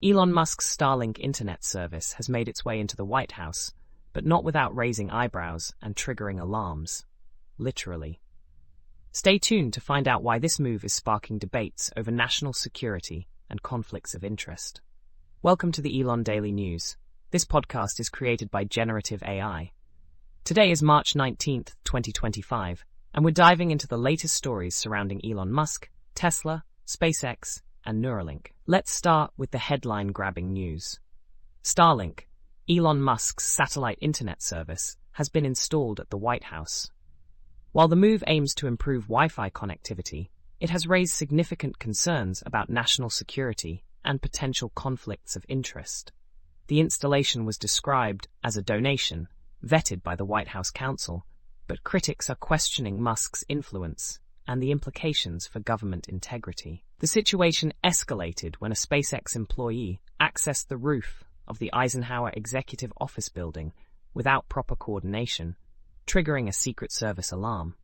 Elon Musk's Starlink internet service has made its way into the White House, but not without raising eyebrows and triggering alarms. Literally. Stay tuned to find out why this move is sparking debates over national security and conflicts of interest. Welcome to the Elon Daily News. This podcast is created by Generative AI. Today is March 19th, 2025, and we're diving into the latest stories surrounding Elon Musk, Tesla, SpaceX, and Neuralink. Let's start with the headline-grabbing news. Starlink, Elon Musk's satellite internet service, has been installed at the White House. While the move aims to improve Wi-Fi connectivity, it has raised significant concerns about national security and potential conflicts of interest. The installation was described as a donation, vetted by the White House counsel, but critics are questioning Musk's influence and the implications for government integrity. The situation escalated when a SpaceX employee accessed the roof of the Eisenhower Executive Office building without proper coordination, triggering a Secret Service alarm.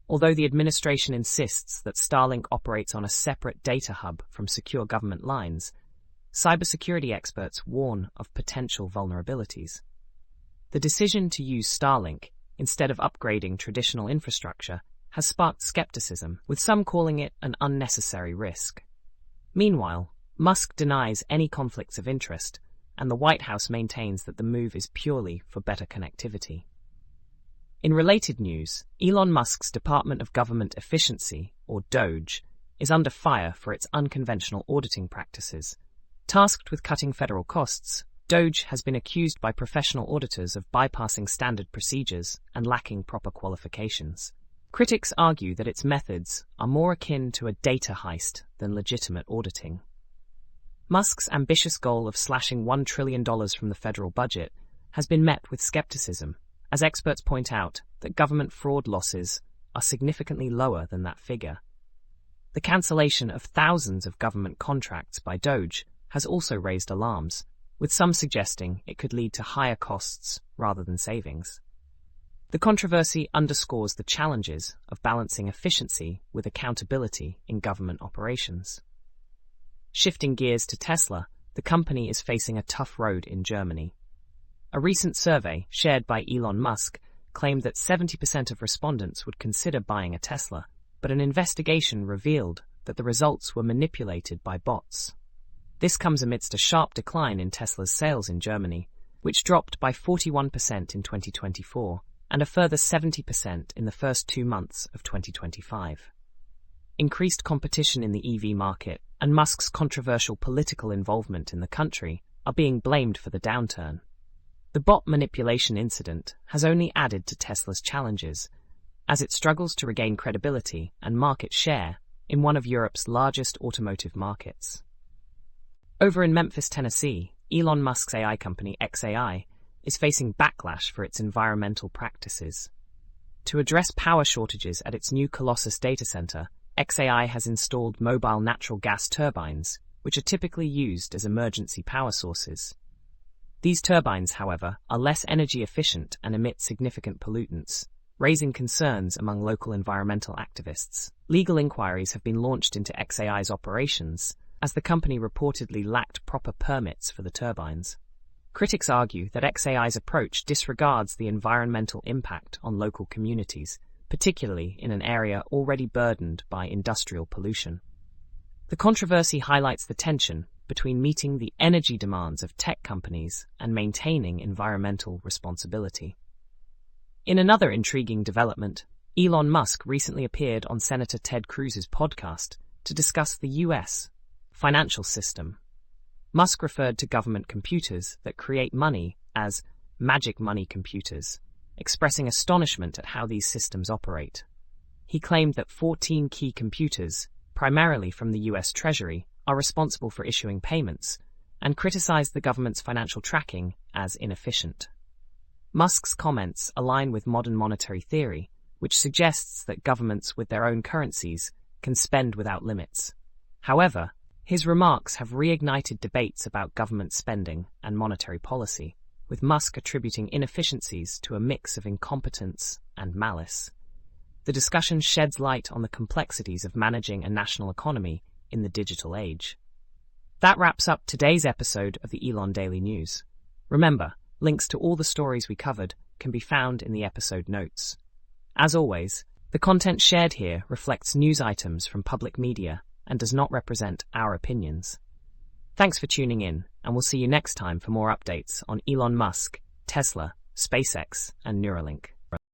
Although the administration insists that Starlink operates on a separate data hub from secure government lines, cybersecurity experts warn of potential vulnerabilities. The decision to use Starlink instead of upgrading traditional infrastructure has sparked skepticism, with some calling it an unnecessary risk. Meanwhile, Musk denies any conflicts of interest, and the White House maintains that the move is purely for better connectivity. In related news, Elon Musk's Department of Government Efficiency, or DOGE, is under fire for its unconventional auditing practices. Tasked with cutting federal costs, DOGE has been accused by professional auditors of bypassing standard procedures and lacking proper qualifications. Critics argue that its methods are more akin to a data heist than legitimate auditing. Musk's ambitious goal of slashing $1 trillion from the federal budget has been met with skepticism, as experts point out that government fraud losses are significantly lower than that figure. The cancellation of thousands of government contracts by DOGE has also raised alarms, with some suggesting it could lead to higher costs rather than savings. The controversy underscores the challenges of balancing efficiency with accountability in government operations. Shifting gears to Tesla, the company is facing a tough road in Germany. A recent survey shared by Elon Musk claimed that 70% of respondents would consider buying a Tesla, but an investigation revealed that the results were manipulated by bots. This comes amidst a sharp decline in Tesla's sales in Germany, which dropped by 41% in 2024 and a further 70% in the first 2 months of 2025. Increased competition in the EV market and Musk's controversial political involvement in the country are being blamed for the downturn. The bot manipulation incident has only added to Tesla's challenges, as it struggles to regain credibility and market share in one of Europe's largest automotive markets. Over in Memphis, Tennessee, Elon Musk's AI company xAI is facing backlash for its environmental practices. To address power shortages at its new Colossus data center, xAI has installed mobile natural gas turbines, which are typically used as emergency power sources. These turbines, however, are less energy efficient and emit significant pollutants, raising concerns among local environmental activists. Legal inquiries have been launched into xAI's operations, as the company reportedly lacked proper permits for the turbines. Critics argue that xAI's approach disregards the environmental impact on local communities, particularly in an area already burdened by industrial pollution. The controversy highlights the tension between meeting the energy demands of tech companies and maintaining environmental responsibility. In another intriguing development, Elon Musk recently appeared on Senator Ted Cruz's podcast to discuss the U.S. financial system. Musk referred to government computers that create money as magic money computers, expressing astonishment at how these systems operate. He claimed that 14 key computers, primarily from the U.S. Treasury, are responsible for issuing payments, and criticized the government's financial tracking as inefficient. Musk's comments align with modern monetary theory, which suggests that governments with their own currencies can spend without limits. However, his remarks have reignited debates about government spending and monetary policy, with Musk attributing inefficiencies to a mix of incompetence and malice. The discussion sheds light on the complexities of managing a national economy in the digital age. That wraps up today's episode of the Elon Daily News. Remember, links to all the stories we covered can be found in the episode notes. As always, the content shared here reflects news items from public media and does not represent our opinions. Thanks for tuning in, and we'll see you next time for more updates on Elon Musk, Tesla, SpaceX, and Neuralink.